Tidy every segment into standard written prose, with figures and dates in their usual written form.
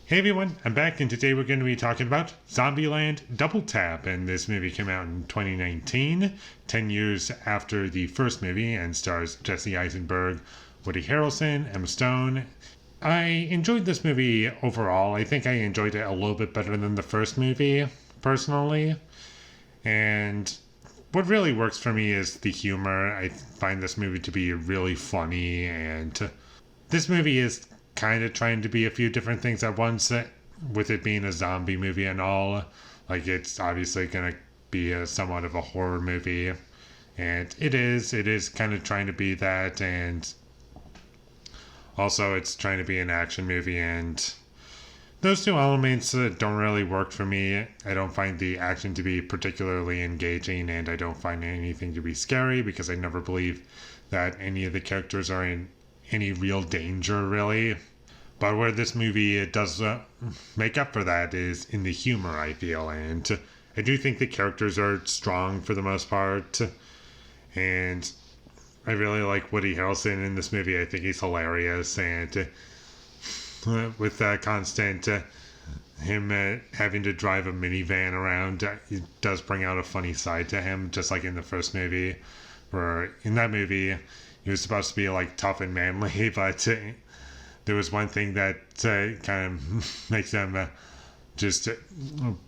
Hey everyone, I'm back and today we're going to be talking about Zombieland Double Tap, and this movie came out in 2019, 10 years after the first movie, and stars Jesse Eisenberg, Woody Harrelson, Emma Stone. I enjoyed this movie overall. I think I enjoyed it a little bit better than the first movie, personally. And what really works for me is the humor. I find this movie to be really funny, and this movie is kind of trying to be a few different things at once, with it being a zombie movie and all. Like, it's obviously going to be somewhat of a horror movie, and it is kind of trying to be that, and also it's trying to be an action movie, and those two elements don't really work for me. I don't find the action to be particularly engaging, and I don't find anything to be scary because I never believe that any of the characters are in any real danger, really. But where this movie does make up for that is in the humor, I feel, and I do think the characters are strong for the most part, and I really like Woody Harrelson in this movie. I think he's hilarious, and with constant him having to drive a minivan around, it does bring out a funny side to him, just like in the first movie, where in that movie he was supposed to be like tough and manly, but there was one thing that kind of makes them just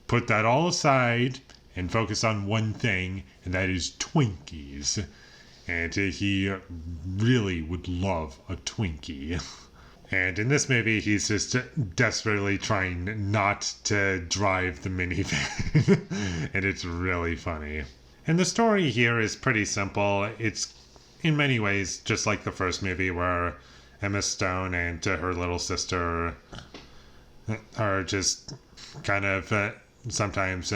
put that all aside and focus on one thing, and that is Twinkies. And he really would love a Twinkie. And in this movie, he's just desperately trying not to drive the minivan. And it's really funny. And the story here is pretty simple. It's in many ways just like the first movie, where Emma Stone and her little sister are just kind of sometimes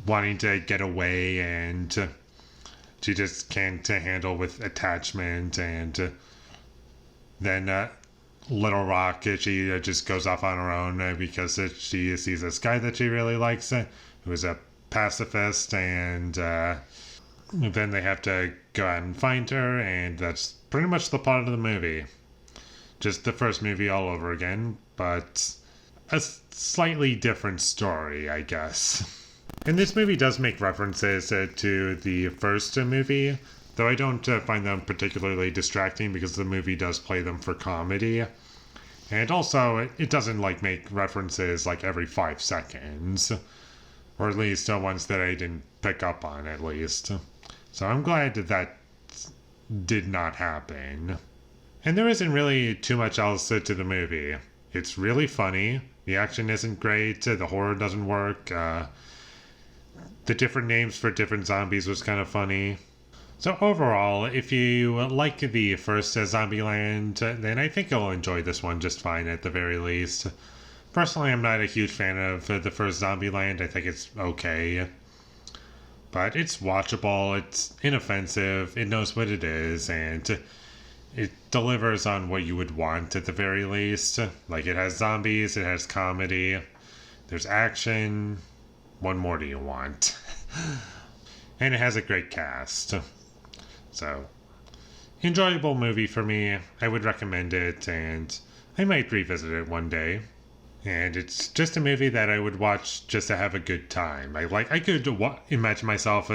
wanting to get away, and she just can't handle with attachment, and then Little Rock, she just goes off on her own because she sees this guy that she really likes, who is a pacifist, and then they have to go out and find her, and that's pretty much the plot of the movie. Just the first movie all over again, but a slightly different story, I guess. And this movie does make references to the first movie, though I don't find them particularly distracting because the movie does play them for comedy. And also, it doesn't make references every 5 seconds, or at least ones that I didn't pick up on, at least. So I'm glad that did not happen. And there isn't really too much else to the movie. It's really funny. The action isn't great. The horror doesn't work. The different names for different zombies was kind of funny. So overall, if you like the first Zombieland, then I think you'll enjoy this one just fine at the very least. Personally, I'm not a huge fan of the first Zombieland. I think it's okay. But it's watchable, it's inoffensive, it knows what it is, and it delivers on what you would want at the very least. Like, it has zombies, it has comedy, there's action. What more do you want? And it has a great cast. So, enjoyable movie for me. I would recommend it, and I might revisit it one day. And it's just a movie that I would watch just to have a good time. I could imagine myself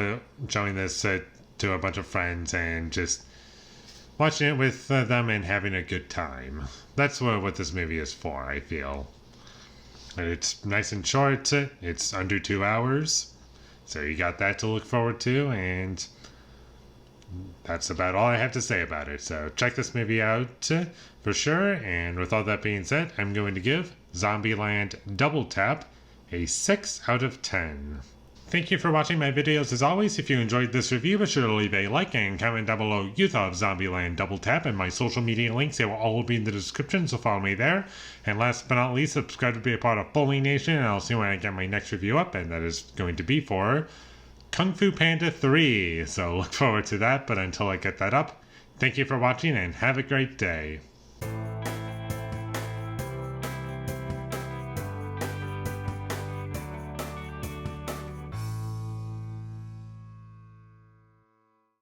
showing this to a bunch of friends and just watching it with them and having a good time. That's what this movie is for, I feel. It's nice and short. It's under 2 hours. So you got that to look forward to, and that's about all I have to say about it. So check this movie out for sure. And with all that being said, I'm going to give Zombieland Double Tap a 6 out of 10. Thank you for watching my videos as always. If you enjoyed this review, be sure to leave a like and comment down below what you thought of Zombieland Double Tap, and my social media links, they will all be in the description, so follow me there. And last but not least, subscribe to be a part of Foley Nation, and I'll see when I get my next review up, and that is going to be for Kung Fu Panda 3. So look forward to that, but until I get that up, thank you for watching and have a great day.